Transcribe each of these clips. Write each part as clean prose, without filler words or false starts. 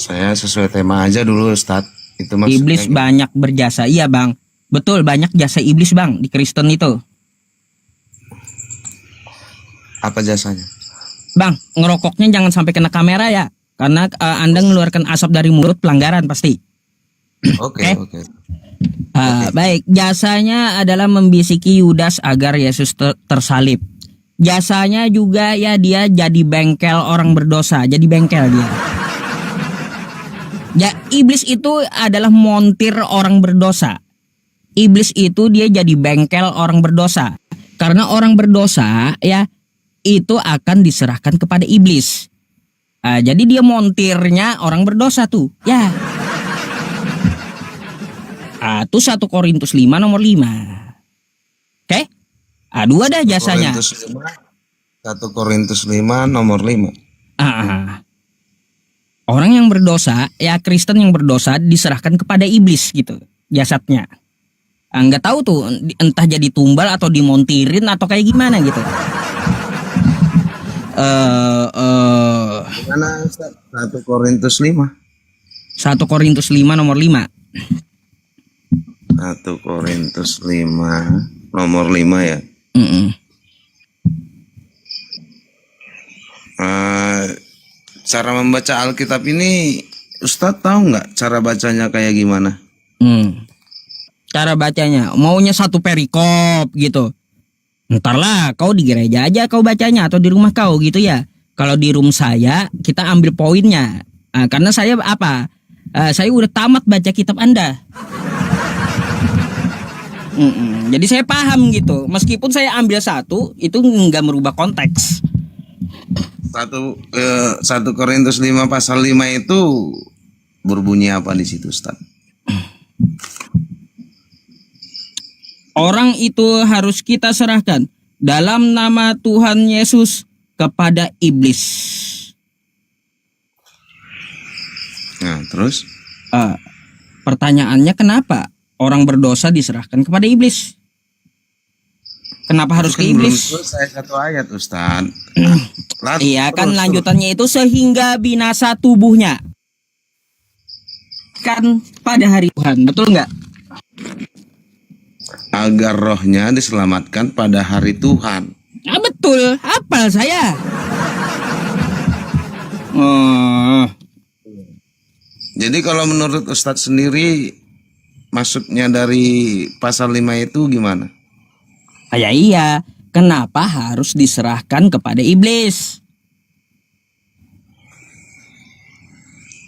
Saya sesuai tema aja dulu Ustadz. Itu maksudnya Iblis banyak berjasa. Iya bang, betul, banyak jasa iblis bang di Kristen itu. apa jasanya? Bang, ngerokoknya jangan sampai kena kamera ya, karena Anda mengeluarkan asap dari mulut, pelanggaran pasti. Oke. Baik, jasanya adalah membisiki Yudas agar Yesus tersalib. Jasanya juga ya dia jadi bengkel orang berdosa, jadi bengkel dia. Ya, iblis itu adalah montir orang berdosa. Iblis itu dia jadi bengkel orang berdosa. Karena orang berdosa ya itu akan diserahkan kepada iblis. Jadi dia montirnya orang berdosa tuh. Ya. Itu 1 Korintus 5 nomor 5. Oke? Dua dah jasanya. 1 Korintus 5 nomor 5. Orang yang berdosa, ya Kristen yang berdosa diserahkan kepada iblis gitu jasadnya. Nggak tahu tuh entah jadi tumbal atau dimontirin atau kayak gimana gitu. Gimana Ustaz? 1 Korintus 5. 1 Korintus 5 nomor 5. 1 Korintus 5 nomor 5 ya. Cara membaca Alkitab ini Ustadz tahu nggak cara bacanya kayak gimana? Cara bacanya maunya satu perikop gitu. Ntarlah kau di gereja aja kau bacanya atau di rumah kau gitu ya. Kalau di room saya kita ambil poinnya. Karena saya saya udah tamat baca kitab Anda. Jadi saya paham gitu. Meskipun saya ambil satu itu nggak merubah konteks. 1 Korintus 5 pasal 5 itu berbunyi apa di situ, Ustaz? Orang itu harus kita serahkan dalam nama Tuhan Yesus kepada iblis. Nah, terus? Pertanyaannya kenapa orang berdosa diserahkan kepada iblis? Kenapa harus ke iblis? Belum selesai satu ayat, Ustaz. Iya kan lanjutannya itu sehingga binasa tubuhnya. Kan pada hari Tuhan, betul nggak? Agar rohnya diselamatkan pada hari Tuhan. Betul, hafal saya. Jadi kalau menurut Ustadz sendiri maksudnya dari pasal 5 itu gimana? Iya, kenapa harus diserahkan kepada iblis?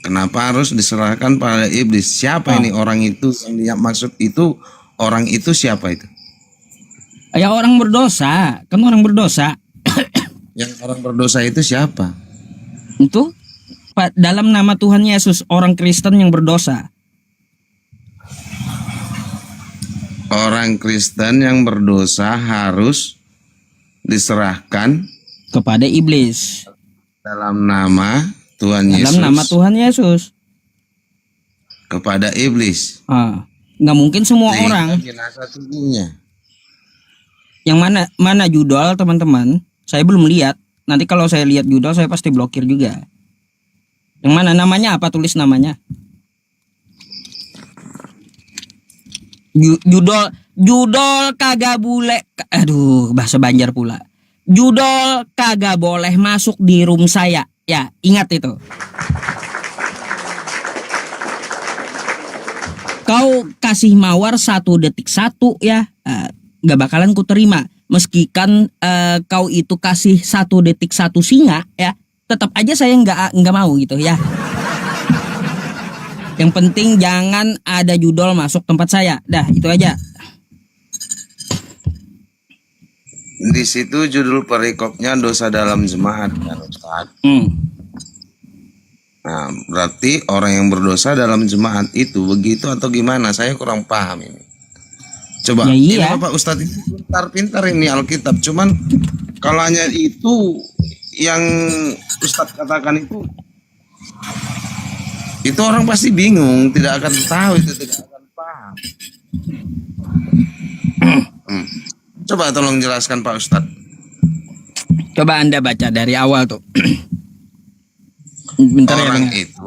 Kenapa harus diserahkan pada iblis? Siapa ini orang itu yang dia maksud itu? Orang itu siapa itu? Ya orang berdosa, kan orang berdosa. Yang orang berdosa itu siapa? Itu dalam nama Tuhan Yesus, orang Kristen yang berdosa. Orang Kristen yang berdosa harus diserahkan kepada iblis dalam nama Tuhan Yesus. Dalam nama Tuhan Yesus kepada iblis. Nggak mungkin semua orang. Yang mana judul teman-teman? Saya belum lihat. Nanti kalau saya lihat judul saya pasti blokir juga. Yang mana namanya apa? Tulis namanya. Judul kagak boleh. Aduh, bahasa Banjar pula. Judul kagak boleh masuk di room saya. Ya, ingat itu. Kau kasih mawar 1 detik 1 ya, gak bakalan ku terima. Meskikan kau itu kasih 1 detik 1 singa ya, tetap aja saya nggak mau gitu ya. Yang penting jangan ada judul masuk tempat saya. Dah, itu aja. Di situ judul perikopnya dosa dalam jemaat kan Ustaz. Nah, berarti orang yang berdosa dalam jemaat itu begitu atau gimana? Saya kurang paham ini. Coba, ya, iya. Ini Bapak Ustadz itu pintar-pintar ini Alkitab. Cuman kalau hanya itu yang Ustadz katakan itu orang pasti bingung, tidak akan tahu, itu tidak akan paham. Coba tolong jelaskan Pak Ustadz. Coba Anda baca dari awal tuh. Bentar orang ya, itu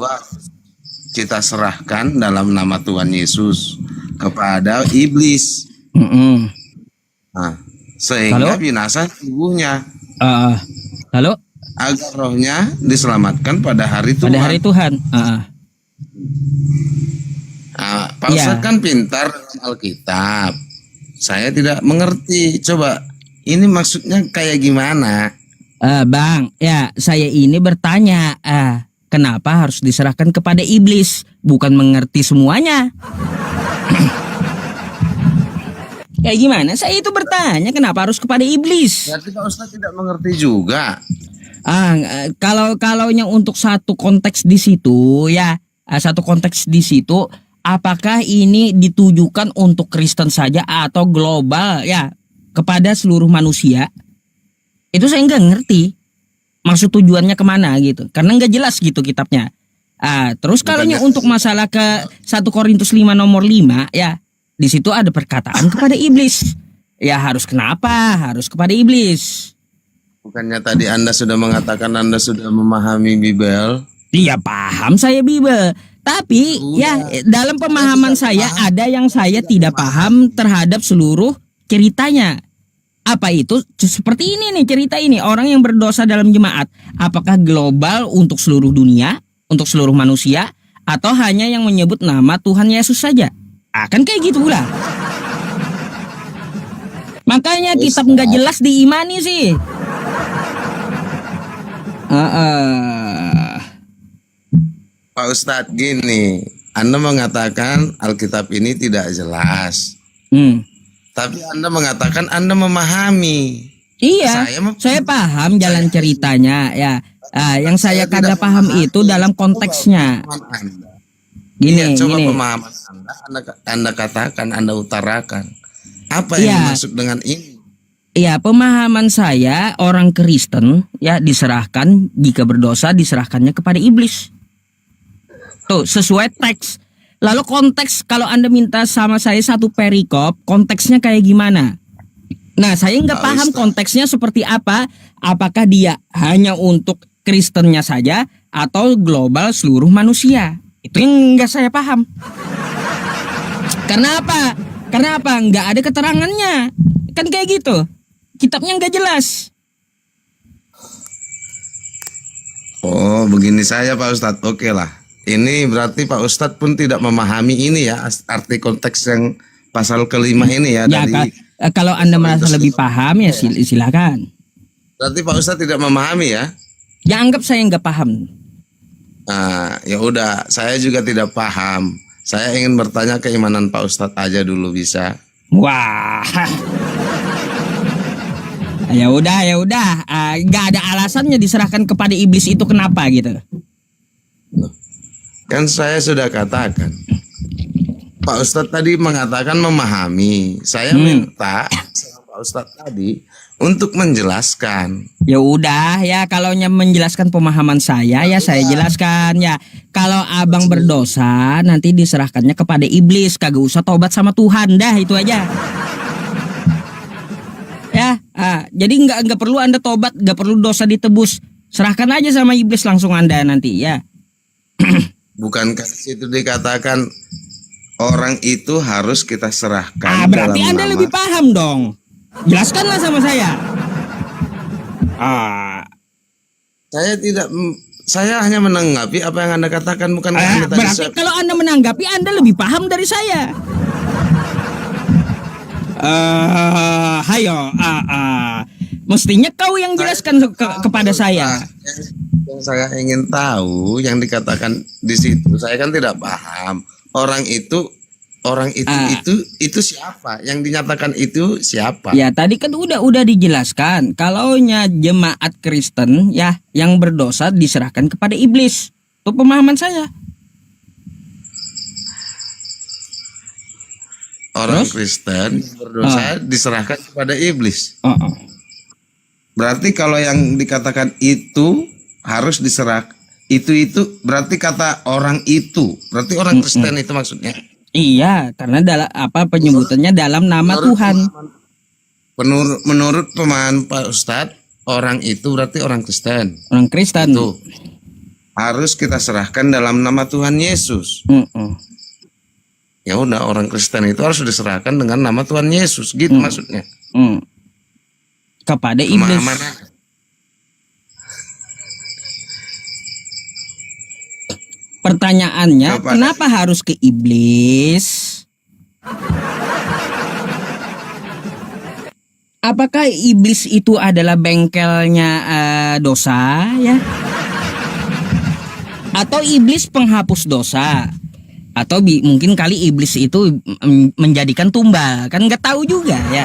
kita serahkan dalam nama Tuhan Yesus kepada iblis. Nah, sehingga Lalu? binasa tubuhnya, Lalu agar rohnya diselamatkan pada hari Tuhan. pada hari Tuhan. Nah, Pak Iya. Ustadz kan pintar dalam Alkitab. Saya tidak mengerti. Coba ini maksudnya kayak gimana? Bang, ya saya ini bertanya, kenapa harus diserahkan kepada iblis? Bukan mengerti semuanya. Kayak gimana? Saya itu bertanya, kenapa harus kepada iblis? Berarti Pak Ustadz tidak mengerti juga. Kalaunya untuk satu konteks di situ, ya, satu konteks di situ, apakah ini ditujukan untuk Kristen saja atau global, ya, kepada seluruh manusia? Itu saya nggak ngerti maksud tujuannya kemana gitu, karena nggak jelas gitu kitabnya. Terus kalaunya untuk masalah ke 1 Korintus 5 nomor 5, ya, di situ ada perkataan kepada iblis. Ya harus kenapa? Harus kepada iblis. Bukannya tadi Anda sudah mengatakan Anda sudah memahami Bible? Iya paham saya Bible, tapi ya dalam pemahaman saya ada yang saya tidak paham terhadap seluruh ceritanya. Apa itu? Seperti ini nih cerita ini, orang yang berdosa dalam jemaat, apakah global untuk seluruh dunia, untuk seluruh manusia, atau hanya yang menyebut nama Tuhan Yesus saja? Kan kayak gitu pula. Makanya kitab nggak jelas diimani sih. Pak Ustadz gini, Anda mengatakan Alkitab ini tidak jelas. Tapi Anda mengatakan Anda memahami. Iya, saya paham jalan ceritanya ya. Yang saya kagak paham itu dalam konteksnya. Gini, Coba gini. pemahaman Anda katakan, Anda utarakan. Apa yang dimaksud dengan ini? Iya, pemahaman saya orang Kristen ya diserahkan, jika berdosa diserahkannya kepada iblis. Tuh, sesuai teks. Lalu konteks, kalau Anda minta sama saya satu perikop, konteksnya kayak gimana? Nah, saya nggak paham konteksnya seperti apa. Apakah dia hanya untuk Kristennya saja atau global seluruh manusia? Itu yang nggak saya paham. Karena apa? Karena apa? Nggak ada keterangannya. Kan kayak gitu. Kitabnya nggak jelas. Oh, begini saya Pak Ustadz. Oke lah. Ini berarti Pak Ustadz pun tidak memahami ini ya, arti konteks yang pasal kelima ini ya. Ya, dari kalau Anda merasa lebih paham ya silakan. Berarti Pak Ustadz tidak memahami ya? Ya anggap saya nggak paham. Nah, ya udah, saya juga tidak paham. Saya ingin bertanya keimanan Pak Ustadz aja dulu bisa. Wah. Ya udah. Nggak ada alasannya diserahkan kepada iblis itu kenapa gitu? Kan saya sudah katakan. Pak Ustadz tadi mengatakan memahami. Saya minta sama Pak Ustadz tadi untuk menjelaskan. Ya udah ya, kalau menjelaskan pemahaman saya ya saya jelaskan ya. Kalau abang berdosa nanti diserahkannya kepada iblis, kagak usah tobat sama Tuhan, dah itu aja. Ya, jadi nggak perlu Anda tobat, nggak perlu dosa ditebus, serahkan aja sama iblis langsung Anda nanti ya. Bukankah di situ dikatakan orang itu harus kita serahkan? Berarti Anda lebih paham dong. Jelaskanlah sama saya. Saya hanya menanggapi apa yang Anda katakan, bukan Anda tadi. Berarti kalau Anda menanggapi Anda lebih paham dari saya. Mestinya kau yang jelaskan kepada saya. Yang saya ingin tahu yang dikatakan di situ, saya kan tidak paham. Orang itu siapa? Yang dinyatakan itu siapa? Ya tadi kan udah dijelaskan. Kalaunya jemaat Kristen ya yang berdosa diserahkan kepada iblis. Itu pemahaman saya. Orang Kristen berdosa diserahkan kepada iblis. Berarti kalau yang dikatakan itu harus diserah, itu berarti kata orang itu, berarti orang Kristen itu maksudnya. Iya, karena penyebutannya dalam nama Tuhan. Menurut pemahaman Pak Ustadz, orang itu berarti orang Kristen. Orang Kristen. Tuh. harus kita serahkan dalam nama Tuhan Yesus. Ya udah, orang Kristen itu harus diserahkan dengan nama Tuhan Yesus, gitu maksudnya. Kepada iblis. Pertanyaannya, kenapa harus ke iblis? Apakah iblis itu adalah bengkelnya dosa, ya? Atau iblis penghapus dosa? Atau mungkin kali iblis itu menjadikan tumbal, kan nggak tahu juga, ya?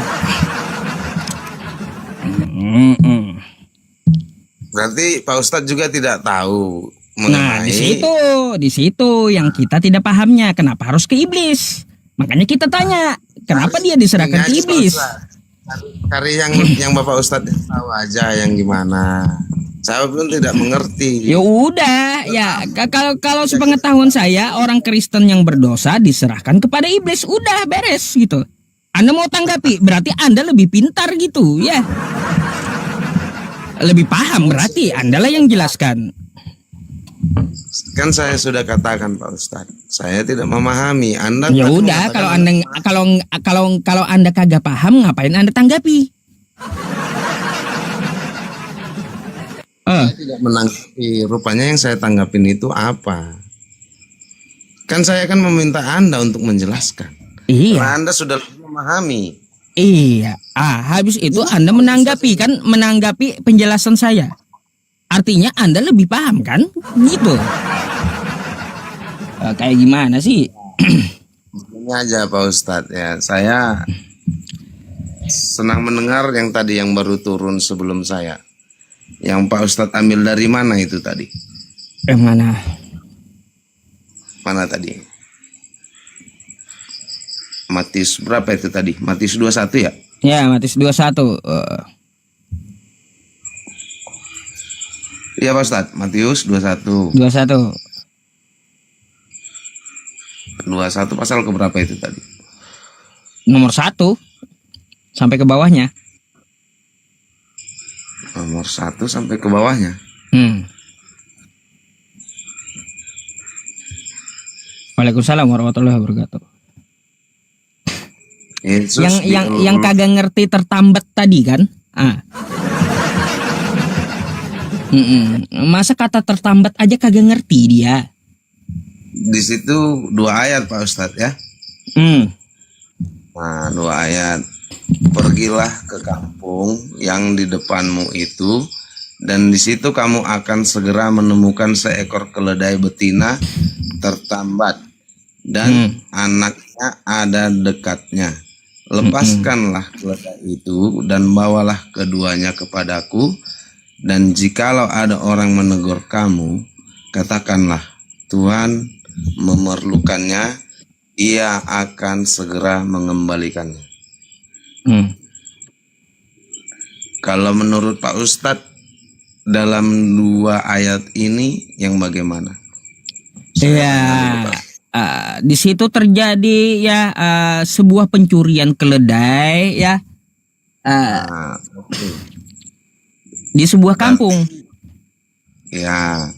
Berarti Pak Ustadz juga tidak tahu. Nah, di situ yang kita tidak pahamnya. Kenapa harus ke iblis? Makanya kita tanya, kenapa dia diserahkan ke iblis? Cari yang Bapak Ustadz tahu aja, yang gimana. Saya pun tidak mengerti. Ya udah, ya kalau sepengetahuan saya, orang Kristen yang berdosa diserahkan kepada iblis, udah beres gitu. Anda mau tanggapi, berarti Anda lebih pintar gitu, ya. Lebih paham, berarti Anda lah yang jelaskan. Kan saya sudah katakan Pak Ustadz, saya tidak memahami. Anda ya udah, kalau Anda kagak paham, ngapain Anda tanggapi? Saya tidak menanggapi. Rupanya yang saya tanggapin itu apa? Kan saya kan meminta Anda untuk menjelaskan. Iya. Karena Anda sudah memahami. Iya. Habis itu Anda menanggapi penjelasan saya. Artinya Anda lebih paham kan? Gitu. Kayak gimana sih? Ini aja Pak Ustadz ya. Saya senang mendengar yang tadi yang baru turun sebelum saya. Yang Pak Ustadz ambil dari mana itu tadi? Mana? Mana tadi? Matius berapa itu tadi? Matius 21 ya? Ya, Matius 21. Iya Pak Ustadz, Matius 21. 21 pasal keberapa itu tadi? Nomor 1 sampai ke bawahnya. Nomor 1 sampai ke bawahnya. Waalaikumsalam warahmatullahi wabarakatuh. Yesus yang kagak ngerti tertambat tadi kan? Masa kata tertambat aja kagak ngerti dia? Di situ 2 ayat Pak Ustadz ya. Nah, 2 ayat. Pergilah ke kampung yang di depanmu itu, dan di situ kamu akan segera menemukan seekor keledai betina tertambat dan anaknya ada dekatnya. Lepaskanlah keledai itu dan bawalah keduanya kepadaku, dan jikalau ada orang menegur kamu, katakanlah, Tuhan memerlukannya, ia akan segera mengembalikannya. Kalau menurut Pak Ustadz, dalam 2 ayat ini yang bagaimana? Iya, di situ terjadi ya sebuah pencurian keledai ya. Di sebuah kampung. Ya,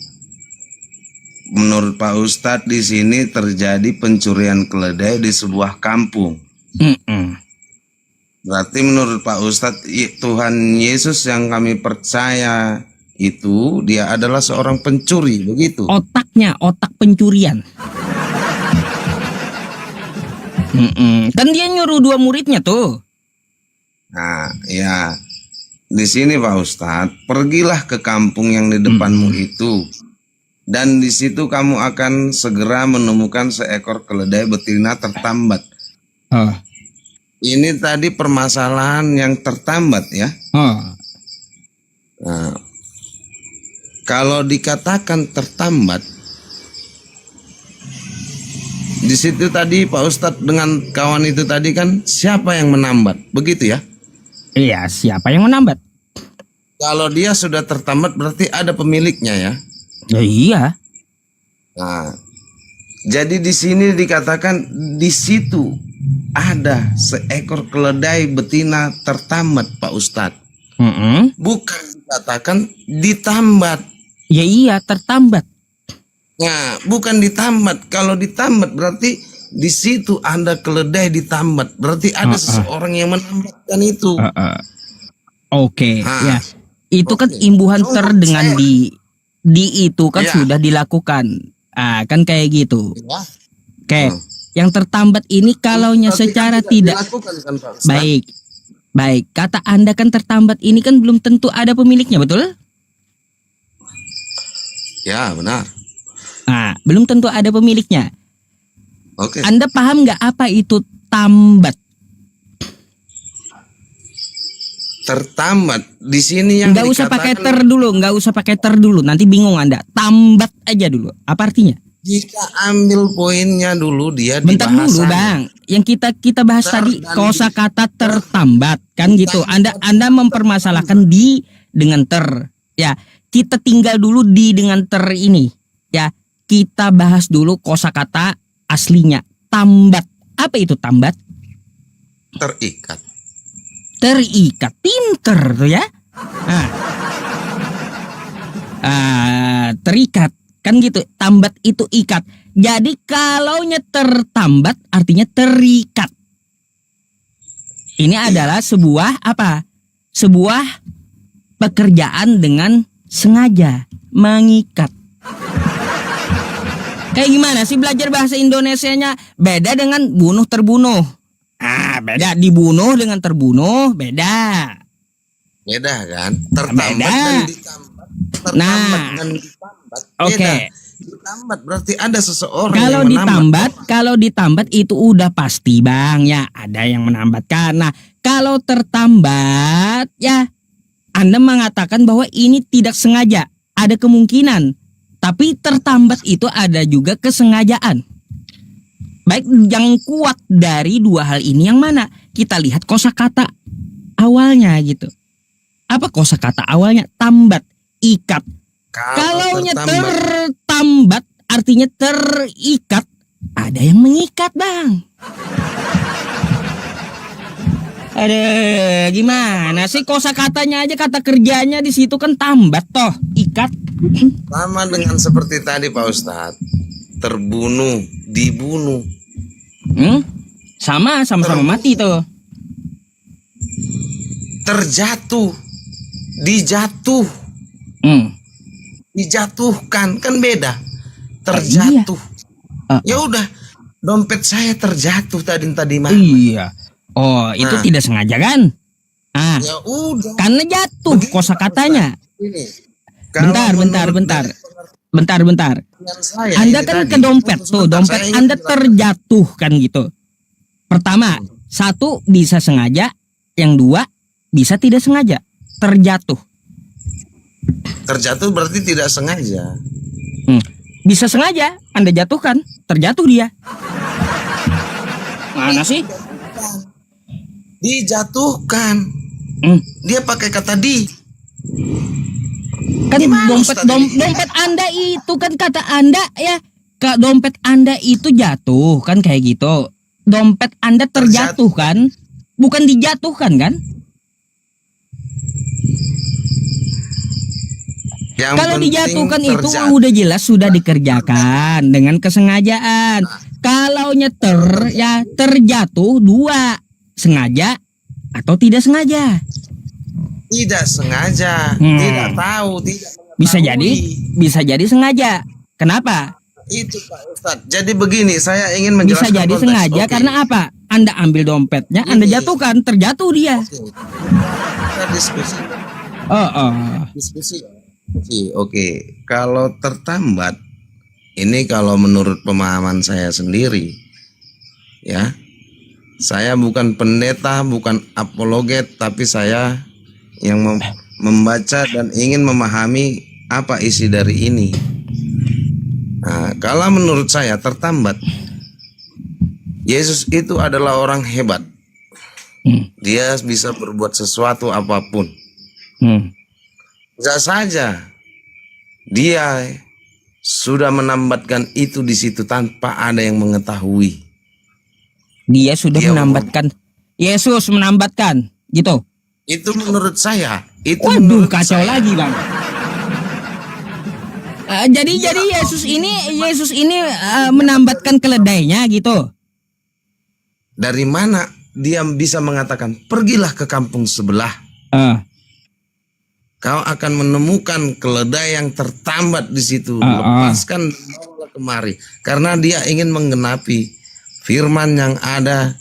menurut Pak Ustadz di sini terjadi pencurian keledai di sebuah kampung. Berarti menurut Pak Ustadz, Tuhan Yesus yang kami percaya itu dia adalah seorang pencuri, begitu? Otak pencurian. Kan dia nyuruh 2 muridnya tuh. Nah, ya. Di sini Pak Ustadz, pergilah ke kampung yang di depanmu itu, dan di situ kamu akan segera menemukan seekor keledai betina tertambat. Ini tadi permasalahan yang tertambat ya. Nah, kalau dikatakan tertambat, di situ tadi Pak Ustadz dengan kawan itu tadi kan siapa yang menambat, begitu ya? Iya, siapa yang menambat? Kalau dia sudah tertambat berarti ada pemiliknya ya. Ya iya. Nah, jadi di sini dikatakan di situ ada seekor keledai betina tertambat Pak Ustadz. Mm-mm. Bukan dikatakan ditambat. Ya iya, tertambat. Nah, bukan ditambat. Kalau ditambat berarti di situ Anda keledai ditambat. Berarti ada seseorang yang menambatkan itu. Oke, Ah, ya. Itu kan oke. imbuhan Cuma dengan saya- di itu kan Ya. sudah dilakukan. Kan kayak gitu. Ya. Oke. Yang tertambat ini kalaunya Berarti secara kan tidak dilakukan kan, Pak Ustaz? baik. Baik, kata Anda kan tertambat ini kan belum tentu ada pemiliknya, betul? Ya, benar. Belum tentu ada pemiliknya. Oke. Anda paham nggak apa itu tambat? Tertambat di sini yang Nggak usah pakai dikatakan nggak usah pakai ter dulu. Nanti bingung Anda. Tambat aja dulu. Apa artinya? jika ambil poinnya dulu dia Bentar di dulu, bahasanya. Bang. Yang kita bahas tadi dan kosakata tertambat kan gitu. Anda mempermasalahkan di dengan ter. Ya, kita tinggal dulu di dengan ter ini. Ya, kita bahas dulu kosakata aslinya. Tambat. Apa itu tambat? Terikat. Terikat. Pinter tuh ya. Terikat. Kan gitu, tambat itu ikat. Jadi kalaunya tertambat artinya terikat. Ini adalah sebuah apa? Sebuah pekerjaan dengan sengaja mengikat. Kayak gimana sih belajar bahasa Indonesianya? Beda dengan bunuh terbunuh. Beda, dibunuh dengan terbunuh, beda. Beda kan? Tertambat Beda. dan ditambat. Tertambat dan ditambat. Oke. Beda. Ditambat berarti ada seseorang Kalau yang menambat. ditambat itu udah pasti Bang ya, ada yang menambatkan. Nah, kalau tertambat ya Anda mengatakan bahwa ini tidak sengaja, ada kemungkinan. Tapi tertambat itu ada juga kesengajaan. Baik, yang kuat dari dua hal ini yang mana? Kita lihat kosakata awalnya gitu. Apa kosakata awalnya? Tambat, ikat. Kalaunya tertambat artinya terikat, ada yang mengikat Bang. Ada gimana sih kosakatanya aja, kata kerjanya di situ kan tambat toh, ikat. Sama dengan seperti tadi Pak Ustadz. Terbunuh, dibunuh. Sama-sama mati tuh. Terjatuh, dijatuh. Dijatuhkan kan beda. Terjatuh. Ya udah, dompet saya terjatuh tadi malam. Iya. Oh, itu tidak sengaja kan? Ya udah. Karena jatuh kosakatanya. Ini. Bentar. Anda kan ke dompet tuh, dompet Anda terjatuh kan gitu. Pertama, satu bisa sengaja, yang dua bisa tidak sengaja, terjatuh. Terjatuh berarti tidak sengaja. Bisa sengaja, Anda jatuhkan, terjatuh dia. Mana sih? Dijatuhkan. Dia pakai kata di. Kan dompet Anda itu kan kata Anda ya, dompet Anda itu jatuh kan kayak gitu. Dompet Anda terjatuh kan, bukan dijatuhkan kan? Kalau dijatuhkan itu udah jelas sudah dikerjakan dengan kesengajaan. Kalaunya terjatuh dua, sengaja atau tidak sengaja. Tidak sengaja, tidak tahu, tidak mengetahui. Bisa jadi sengaja. Kenapa? Itu Pak Ustadz. Jadi begini, saya ingin menjelaskan. Bisa jadi konteks. sengaja karena apa? Anda ambil dompetnya, Anda jatuhkan, terjatuh dia. Kita diskusi. Diskusi. Oke, kalau tertambat, ini kalau menurut pemahaman saya sendiri, ya, saya bukan pendeta, bukan apologet, tapi saya yang membaca dan ingin memahami apa isi dari ini. Nah, kalau menurut saya tertambat, Yesus itu adalah orang hebat. Dia bisa berbuat sesuatu apapun. Bisa saja dia sudah menambatkan itu di situ tanpa ada yang mengetahui. Dia sudah menambatkan. Yesus menambatkan, gitu. Itu menurut saya. Itu Waduh, kacau lagi Bang. Jadi Yesus ini menambatkan keledainya gitu. Dari mana dia bisa mengatakan pergilah ke kampung sebelah? Kau akan menemukan keledai yang tertambat di situ. Lepaskan bawalah kemari. Karena dia ingin menggenapi firman yang ada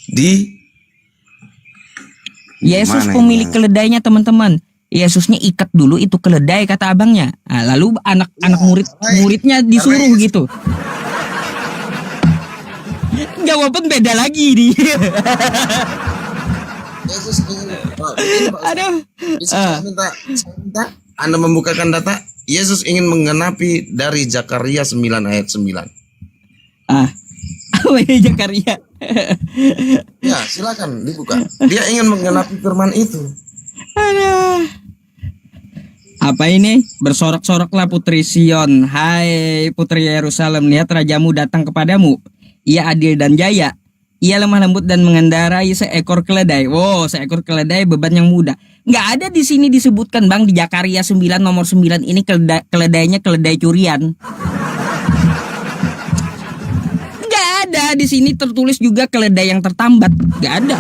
di Yesus mana pemilik ini? keledainya, teman-teman. Yesusnya ikat dulu itu keledai kata abangnya. Nah, lalu anak-anak muridnya disuruh gitu. Jawaban beda lagi nih. Yesus ingin, Aduh. saya minta Anda membukakan data. Yesus ingin menggenapi dari Zakaria 9 ayat 9. Apa ini Zakaria? Ya, silakan dibuka. Dia ingin menggenapi firman itu. Aduh. Apa ini? Bersorak-soraklah putri Sion. Hai putri Yerusalem, lihat rajamu datang kepadamu. Ia adil dan jaya. Ia lemah lembut dan mengendarai seekor keledai. Wow, seekor keledai beban yang mudah. Nggak ada di sini disebutkan Bang, di Zakaria 9 nomor 9 ini keledainya keledai curian. Nggak ada di sini tertulis juga keledai yang tertambat. Nggak ada.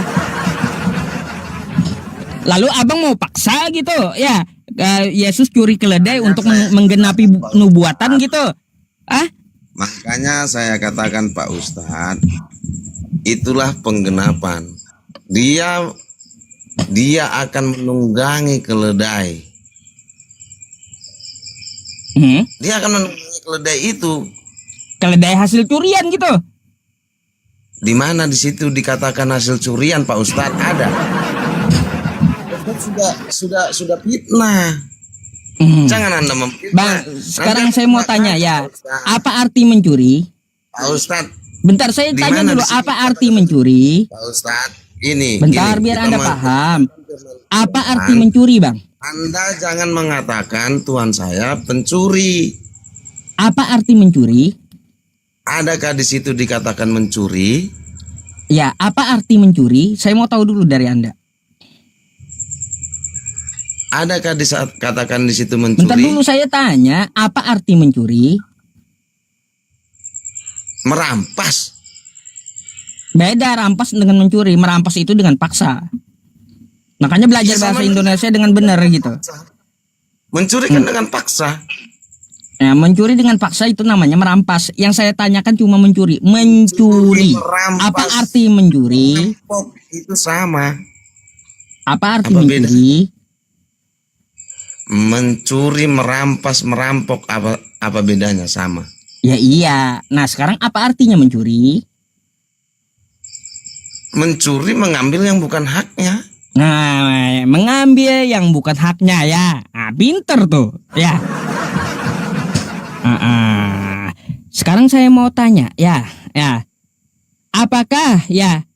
Lalu abang mau paksa gitu ya, Yesus curi keledai untuk menggenapi nubuatan gitu. Makanya saya katakan Pak Ustadz, itulah penggenapan. Dia akan menunggangi keledai. Dia akan menunggangi keledai itu. Keledai hasil curian gitu. Di mana di situ dikatakan hasil curian Pak Ustadz? Ada. Sudah fitnah. Jangan Anda memfitnah. Bang, sekarang saya mau tanya ya, apa arti mencuri? Pak Ustadz. Bentar, saya tanya dulu, apa arti mencuri? Pak Ustadz, ini. Bentar, biar Anda paham. Apa arti mencuri, Bang? Anda jangan mengatakan Tuhan saya pencuri. Apa arti mencuri? Adakah di situ dikatakan mencuri? Ya, apa arti mencuri? Saya mau tahu dulu dari Anda. Adakah di saat katakan di situ mencuri? Bentar dulu saya tanya, apa arti mencuri? Merampas. Beda rampas dengan mencuri. Merampas itu dengan paksa. Makanya belajar bahasa Indonesia dengan benar gitu. Mencuri kan dengan paksa. Ya, mencuri dengan paksa itu namanya merampas. Yang saya tanyakan cuma mencuri. Mencuri. Apa arti mencuri? Itu sama. Apa arti mencuri? Mencuri, merampas, merampok, apa bedanya? Sama. Ya iya. Nah sekarang apa artinya mencuri? Mencuri mengambil yang bukan haknya. Nah, mengambil yang bukan haknya ya. Pinter tuh ya. Sekarang saya mau tanya ya. Apakah ya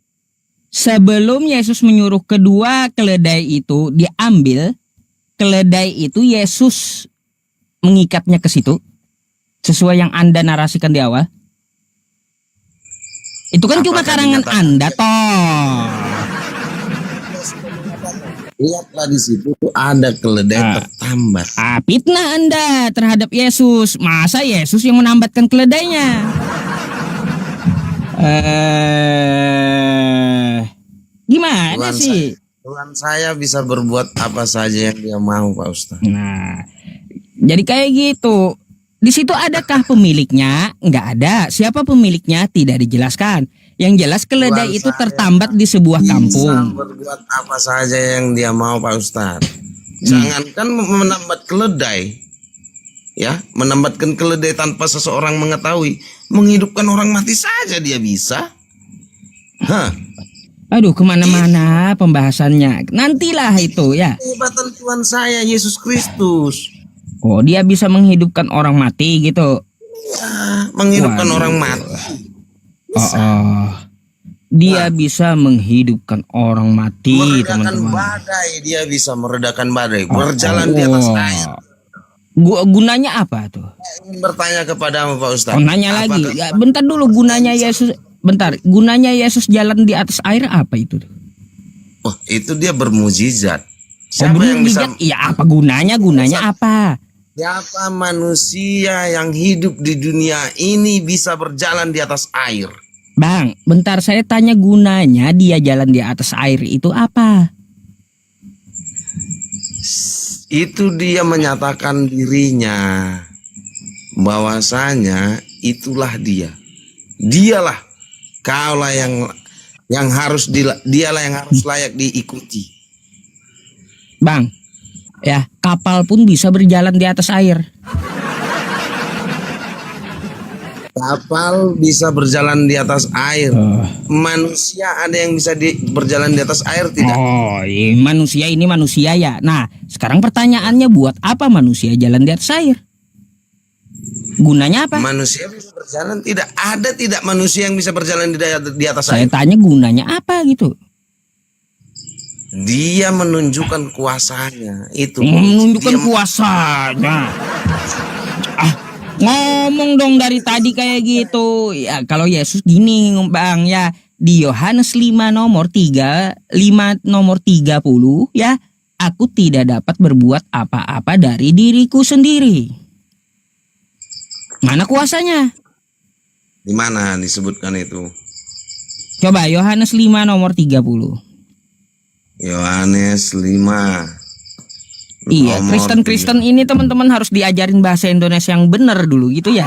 sebelum Yesus menyuruh kedua keledai itu diambil, keledai itu Yesus mengikatnya ke situ sesuai yang Anda narasikan di awal? Itu kan cuma karangan Anda toh. Lihatlah di situ ada keledai tertambat. Fitnah Anda terhadap Yesus. Masa Yesus yang menambatkan keledainya? Gimana sih? Tuhan saya bisa berbuat apa saja yang dia mau, Pak Ustaz. Nah, jadi kayak gitu. Di situ adakah pemiliknya? Enggak ada. Siapa pemiliknya? Tidak dijelaskan. Yang jelas keledai itu tertambat di sebuah kampung. Bisa berbuat apa saja yang dia mau, Pak Ustaz. Jangankan menambat keledai, ya, menambatkan keledai tanpa seseorang mengetahui, menghidupkan orang mati saja dia bisa. Aduh, kemana-mana pembahasannya. Nantilah itu ya. Kehebatan Tuhan saya Yesus Kristus. Oh, dia bisa menghidupkan orang mati gitu. Ya, menghidupkan orang mati. Dia bisa menghidupkan orang mati, teman-teman. Badai, dia bisa meredakan badai. Berjalan di atas air. Gunanya apa tuh? Ingin bertanya kepadamu, Pak Ustaz. Nanya lagi. Ya, bentar dulu, gunanya Yesus. Bentar, gunanya Yesus jalan di atas air apa itu? Itu dia bermujizat. Siapa yang bisa? Iya, apa gunanya? Gunanya apa? Siapa manusia yang hidup di dunia ini bisa berjalan di atas air? Bang, bentar saya tanya gunanya dia jalan di atas air itu apa? Itu dia menyatakan dirinya bahwasanya itulah dia. Dialah kaulah yang harus dialah yang harus layak diikuti. Bang, ya kapal pun bisa berjalan di atas air. Kapal bisa berjalan di atas air. Manusia ada yang bisa berjalan di atas air tidak? Oh, iya, manusia ini manusia ya. Nah, sekarang pertanyaannya buat apa manusia jalan di atas air? Gunanya apa? Manusia bisa berjalan tidak? Ada tidak manusia yang bisa berjalan di atas Saya air? tanya gunanya apa gitu? Dia menunjukkan kuasanya. Itu. Menunjukkan Dia kuasanya. Ngomong dong dari tadi kayak gitu. Ya, kalau Yesus gini, Bang, ya. Di Yohanes 5 nomor 30 ya, aku tidak dapat berbuat apa-apa dari diriku sendiri. Mana kuasanya? Di mana disebutkan itu? Coba Yohanes 5 nomor 30. Yohanes 5. Iya, Nomor Kristen-Kristen ini teman-teman harus diajarin bahasa Indonesia yang benar dulu gitu ya.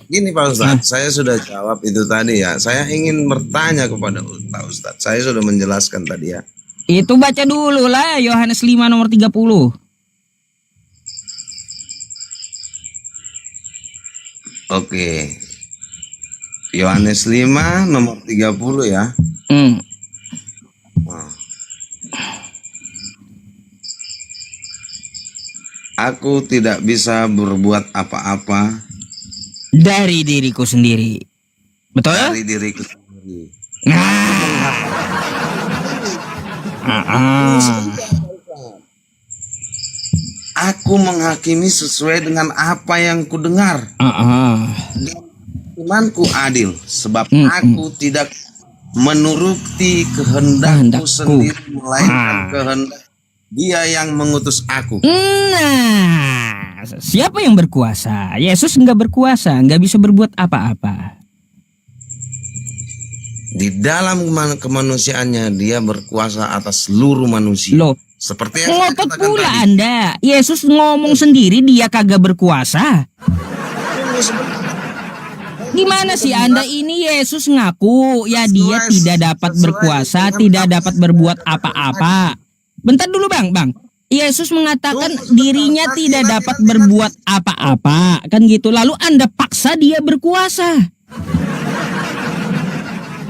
Gini Pak Ustadz, saya sudah jawab itu tadi ya. Saya ingin bertanya kepada Pak Ustadz. Saya sudah menjelaskan tadi ya. Itu baca dulu lah Yohanes 5 nomor 30. Oke. Yohanes 5 nomor 30 ya. Nah. Aku tidak bisa berbuat apa-apa dari diriku sendiri. Betul? dari diriku sendiri. Aku menghakimi sesuai dengan apa yang kudengar. Dan imanku adil, sebab aku tidak menuruti kehendakku sendiri, melainkan kehendak Dia yang mengutus aku. Nah, siapa yang berkuasa? Yesus nggak berkuasa, nggak bisa berbuat apa-apa. Di dalam kemanusiaannya dia berkuasa atas seluruh manusia. Loh, seperti yang saya ngotot katakan pula tadi. Anda. Yesus ngomong sendiri dia kagak berkuasa. Gimana sih Anda ini? Yesus ngaku ya dia tidak dapat berkuasa, tidak dapat berbuat apa-apa. Bentar dulu Bang. Yesus mengatakan dirinya tidak dapat berbuat apa-apa, kan gitu. Lalu Anda paksa dia berkuasa.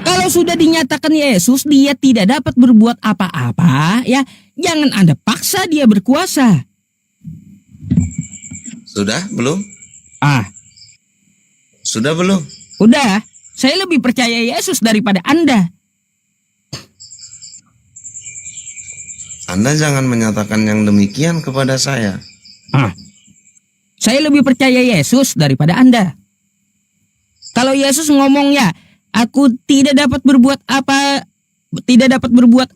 Kalau sudah dinyatakan Yesus dia tidak dapat berbuat apa-apa, ya jangan Anda paksa dia berkuasa. Sudah belum? Sudah belum? Udah, saya lebih percaya Yesus daripada Anda. Anda jangan menyatakan yang demikian kepada saya. Saya lebih percaya Yesus daripada Anda. Kalau Yesus ngomong ya, aku tidak dapat berbuat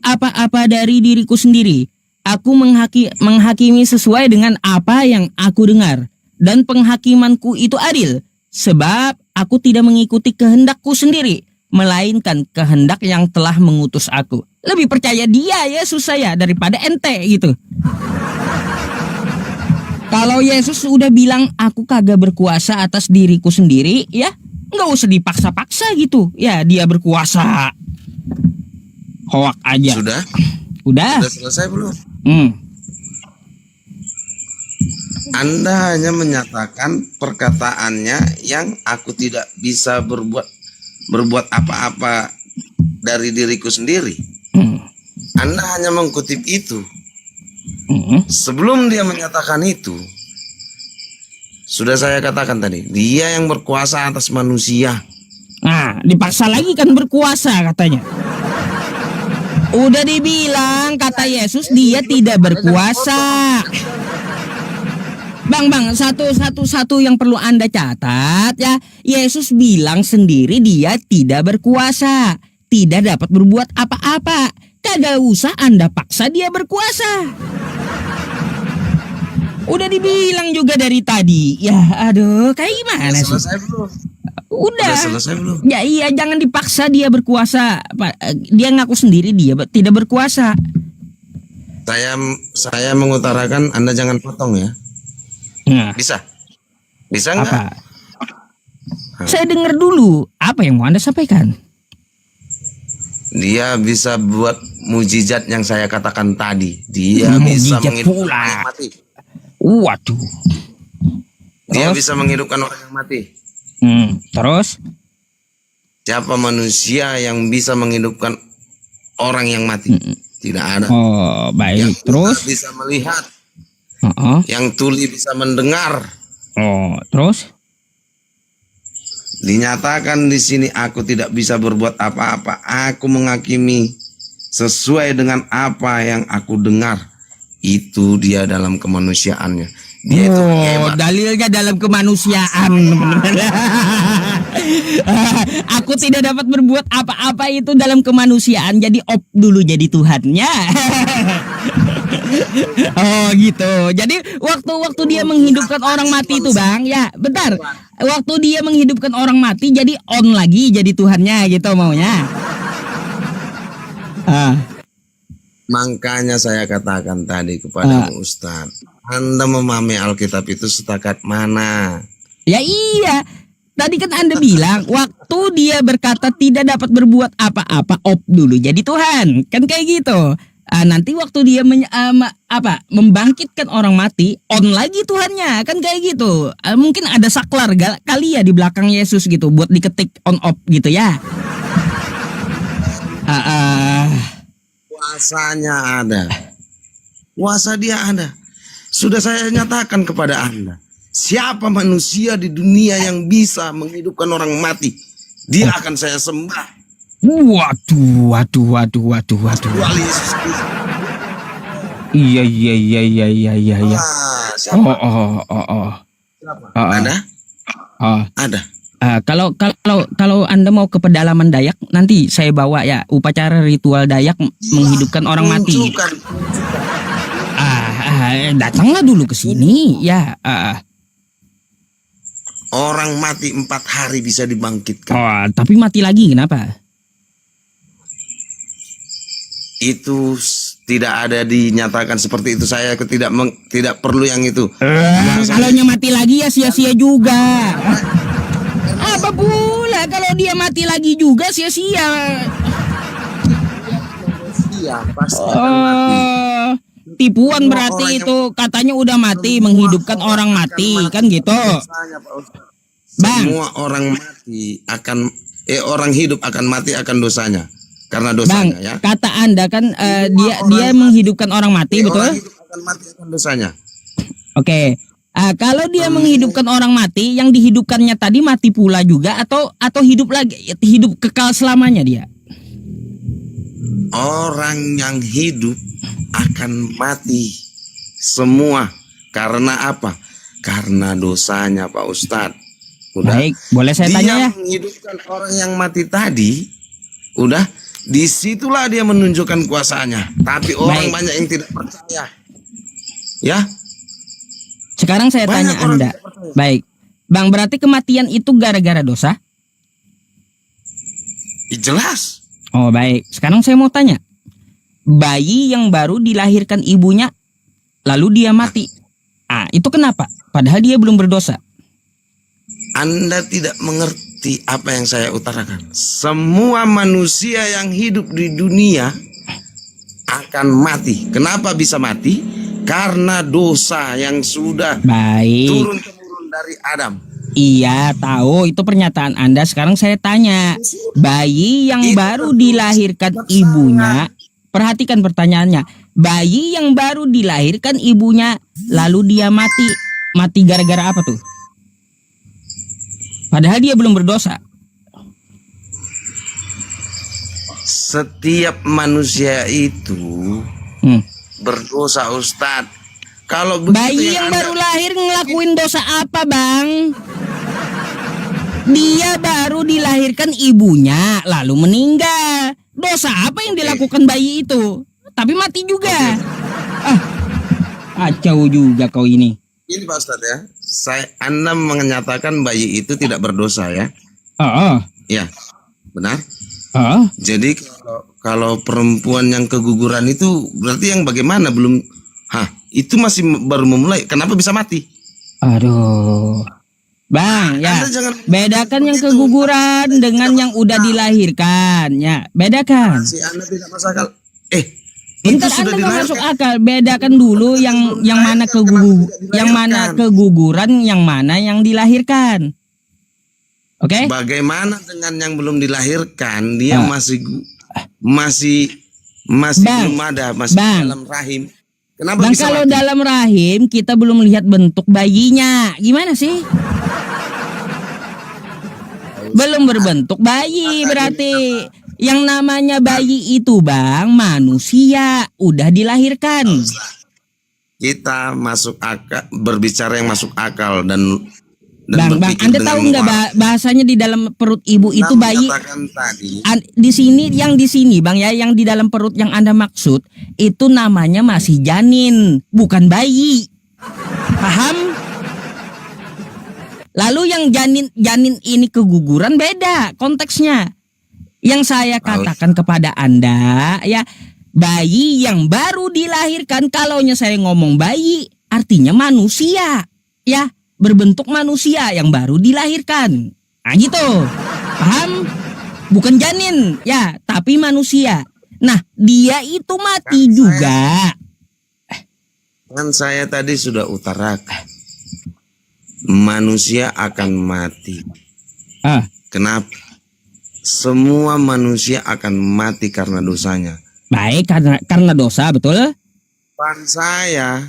apa-apa dari diriku sendiri. Aku menghakimi sesuai dengan apa yang aku dengar, dan penghakimanku itu adil, sebab aku tidak mengikuti kehendakku sendiri, melainkan kehendak yang telah mengutus aku. Lebih percaya dia Yesus saya daripada ente gitu. Kalau Yesus udah bilang aku kagak berkuasa atas diriku sendiri, ya nggak usah dipaksa-paksa gitu. Ya dia berkuasa. Hoak aja. Sudah? Udah selesai belum? Anda hanya menyatakan perkataannya yang aku tidak bisa berbuat apa-apa dari diriku sendiri. Anda hanya mengutip itu. Sebelum dia menyatakan itu, sudah saya katakan tadi, dia yang berkuasa atas manusia. Nah, dipaksa lagi kan berkuasa katanya. Udah dibilang kata Yesus dia tidak berkuasa. Bang, satu yang perlu Anda catat ya, Yesus bilang sendiri dia tidak berkuasa, tidak dapat berbuat apa-apa, kagak usah Anda paksa dia berkuasa. Udah dibilang juga dari tadi. Ya aduh, kayak gimana sih? Selesai belum? Udah Selesai belum? Ya iya, jangan dipaksa dia berkuasa. Dia ngaku sendiri dia tidak berkuasa. Saya mengutarakan Anda jangan potong ya. Nah, Bisa nggak? apa? Saya dengar dulu apa yang mau Anda sampaikan. Dia bisa buat mujizat yang saya katakan tadi. Dia bisa Mujizat menghidupkan pula. orang yang mati. Waduh. Dia Terus? bisa menghidupkan orang yang mati. Terus? Siapa manusia yang bisa menghidupkan orang yang mati? Tidak ada. Oh, baik. Yang Terus? buta bisa melihat, Oh, yang tuli bisa mendengar. terus? Dinyatakan di sini aku tidak bisa berbuat apa-apa. Aku menghakimi sesuai dengan apa yang aku dengar. Itu dia dalam kemanusiaannya. Dia itu hebat. Dalilnya dalam kemanusiaan. Aku tidak dapat berbuat apa-apa itu dalam kemanusiaan. Jadi op dulu jadi Tuhannya. Oh gitu. Jadi waktu dia menghidupkan orang mati itu Bang, ya bentar. Waktu dia menghidupkan orang mati jadi on lagi jadi Tuhannya gitu maunya. Makanya saya katakan tadi kepada Ustadz, Anda memahami Alkitab itu setakat mana? Ya iya. Tadi kan Anda bilang waktu dia berkata tidak dapat berbuat apa-apa, op dulu jadi Tuhan. Kan kayak gitu. Nanti waktu dia membangkitkan orang mati, on lagi Tuhannya. Kan kayak gitu. Mungkin ada saklar kali ya di belakang Yesus gitu buat diketik on off gitu ya. Kuasanya ada. Kuasa dia ada. Sudah saya nyatakan kepada Anda. Siapa manusia di dunia yang bisa menghidupkan orang mati, dia akan saya sembah. Waduh. Kecuali Yesus Kristus. Iya. Siapa? Siapa? Ada? Ada. Kalau Anda mau ke pedalaman Dayak, nanti saya bawa ya upacara ritual Dayak menghidupkan orang mati. Datanglah dulu ke sini ya. Orang mati 4 hari bisa dibangkitkan. Tapi mati lagi kenapa? Itu tidak ada dinyatakan seperti itu. Saya tidak perlu yang itu. Kalau mati lagi ya sia-sia juga. Apa pula kalau dia mati lagi juga sia-sia. Iya, pasti akan mati. Tipuan berarti itu katanya udah mati menghidupkan orang mati kan gitu. Bang. Semua orang mati akan orang hidup akan mati akan dosanya karena dosanya. Bang, ya. kata Anda kan dia menghidupkan orang mati betul? Orang hidup akan mati akan dosanya. Oke. Kalau dia menghidupkan orang mati, yang dihidupkannya tadi mati pula juga atau hidup lagi, hidup kekal selamanya dia? Orang yang hidup akan mati semua karena apa? Karena dosanya, Pak Ustadz. Udah. Baik, boleh saya tanya ya? Dia menghidupkan orang yang mati tadi, udah. Disitulah dia menunjukkan kuasanya. Tapi orang banyak yang tidak percaya. Ya. Sekarang saya tanya Anda. Baik, Bang, berarti kematian itu gara-gara dosa? Jelas. Oh baik, sekarang saya mau tanya. Bayi yang baru dilahirkan ibunya, lalu dia mati. Itu kenapa? Padahal dia belum berdosa. Anda tidak mengerti apa yang saya utarakan. Semua manusia yang hidup di dunia akan mati. Kenapa bisa mati? Karena dosa yang sudah turun-temurun dari Adam. Iya, tahu itu pernyataan Anda. Sekarang saya tanya, bayi yang baru dilahirkan ibunya, perhatikan pertanyaannya. Bayi yang baru dilahirkan ibunya, lalu dia mati. Mati gara-gara apa tuh? Padahal dia belum berdosa. Setiap manusia itu berdosa, Ustadz. Kalau begitu bayi yang baru lahir ngelakuin dosa apa, Bang? Dia baru dilahirkan ibunya, lalu meninggal. Dosa apa yang dilakukan bayi itu? Tapi mati juga. Kacau juga kau ini. Ini Pak Ustadz ya, Anda menyatakan bayi itu tidak berdosa ya? Ya, benar. Jadi kalau perempuan yang keguguran itu berarti yang bagaimana belum? Itu masih baru memulai. Kenapa bisa mati? Aduh, Bang, ya bedakan yang keguguran dengan yang udah dilahirkan, ya bedakan. Si Anda tidak masuk akal. Bentar, Anda nggak masuk akal. Bedakan dulu yang mana keguguran, yang mana yang dilahirkan. Oke? Bagaimana dengan yang belum dilahirkan? Dia masih belum ada, masih dalam rahim. Kenapa Bang, bisa kalau mati? dalam rahim kita belum lihat bentuk bayinya. Gimana sih? Belum berbentuk bayi berarti. Yang namanya bayi itu, Bang, manusia udah dilahirkan. Kita masuk akal, berbicara yang masuk akal dan Bang, Anda tahu nggak bahasanya di dalam perut ibu itu bayi? Tadi. Di sini, Bang ya, yang di dalam perut yang Anda maksud itu namanya masih janin, bukan bayi. Paham? Lalu yang janin ini keguguran beda konteksnya. Yang saya katakan kepada Anda ya, bayi yang baru dilahirkan, kalaunya saya ngomong bayi artinya manusia ya, berbentuk manusia yang baru dilahirkan. Nah gitu. Paham? Bukan janin ya, tapi manusia. Nah, dia itu mati juga. Kan saya tadi sudah utarakan. Manusia akan mati. Kenapa? Semua manusia akan mati karena dosanya. Baik, karena dosa, betul? Pan saya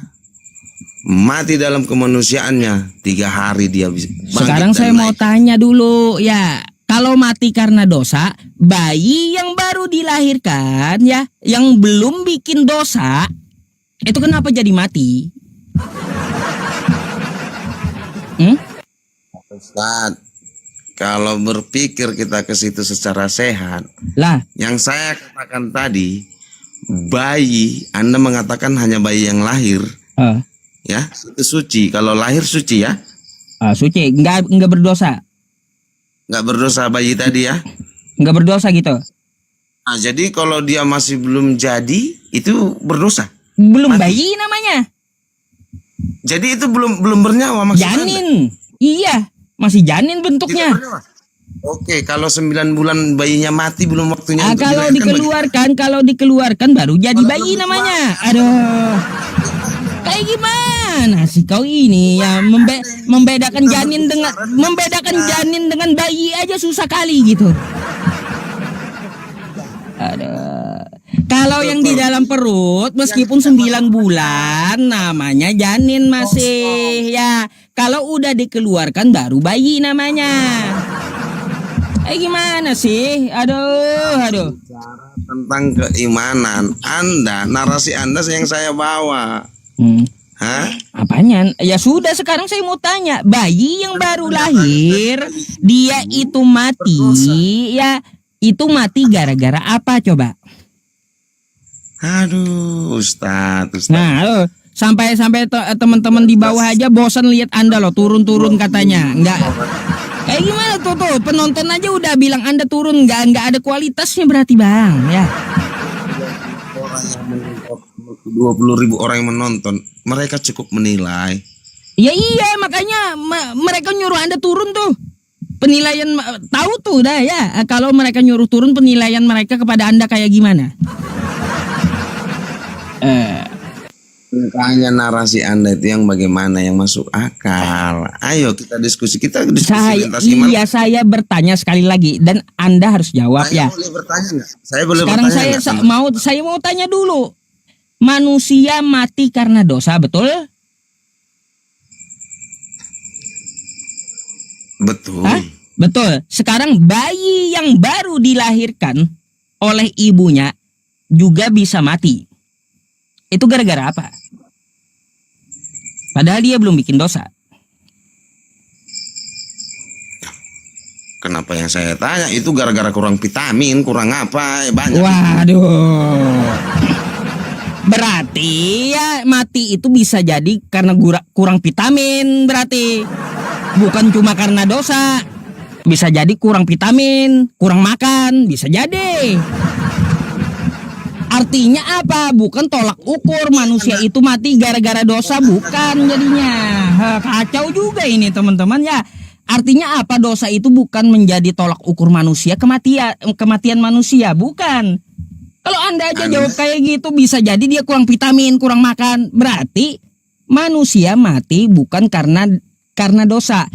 mati dalam kemanusiaannya 3 hari dia bisa bangkit. Sekarang saya mau tanya dulu ya, kalau mati karena dosa, bayi yang baru dilahirkan ya, yang belum bikin dosa, itu kenapa jadi mati? Ustaz, kalau berpikir kita ke situ secara sehat, yang saya katakan tadi, bayi, Anda mengatakan hanya bayi yang lahir, ya, itu suci. Kalau lahir suci ya? Suci, nggak berdosa. Nggak berdosa bayi tadi ya? Nggak berdosa gitu. Nah, jadi kalau dia masih belum jadi, itu berdosa. Belum mati. Bayi namanya. Jadi itu belum bernyawa maksudnya? Janin, iya. Masih janin bentuknya. Oke, kalau 9 bulan bayinya mati belum waktunya. Kalau dikeluarkan baru jadi bayi namanya. Aduh. Kayak gimana sih kau ini ya, membedakan janin dengan bayi aja susah kali gitu. Aduh. Kalau yang di dalam perut meskipun 9 bulan namanya janin masih ya. Kalau udah dikeluarkan baru bayi namanya. Gimana sih? Aduh. Tentang keimanan Anda, narasi Anda yang saya bawa. Apanya? Ya sudah, sekarang saya mau tanya, bayi yang baru lahir dia itu mati ya, itu mati gara-gara apa coba? Aduh, Ustaz. Nah, sampai teman-teman di bawah aja bosan lihat Anda loh, turun katanya. Enggak. Kayak gimana tuh penonton aja udah bilang Anda turun, enggak ada kualitasnya berarti, Bang, ya. 20.000 orang yang menonton, mereka cukup menilai. Ya iya, makanya mereka nyuruh Anda turun tuh. Penilaian tahu tuh dah ya, kalau mereka nyuruh turun penilaian mereka kepada Anda kayak gimana? Makanya narasi Anda itu yang bagaimana, yang masuk akal. Ayo kita diskusi lintas iman. Iya, saya bertanya sekali lagi dan Anda harus jawab. Saya ya. Boleh bertanya nggak? Saya boleh Sekarang bertanya saya mau tanya dulu. Manusia mati karena dosa, betul? Betul. Betul. Sekarang bayi yang baru dilahirkan oleh ibunya juga bisa mati. Itu gara-gara apa? Padahal dia belum bikin dosa. Kenapa yang saya tanya itu gara-gara kurang vitamin, kurang apa, banyak. Waduh. Berarti ya mati itu bisa jadi karena kurang vitamin berarti. Bukan cuma karena dosa. Bisa jadi kurang vitamin, kurang makan, bisa jadi. Artinya apa? Bukan tolak ukur manusia itu mati gara-gara dosa, bukan jadinya. Kacau juga ini teman-teman ya. Artinya apa? Dosa itu bukan menjadi tolak ukur manusia kematian manusia, bukan. Kalau Anda aja jawab kayak gitu, bisa jadi dia kurang vitamin, kurang makan. Berarti manusia mati bukan karena dosa.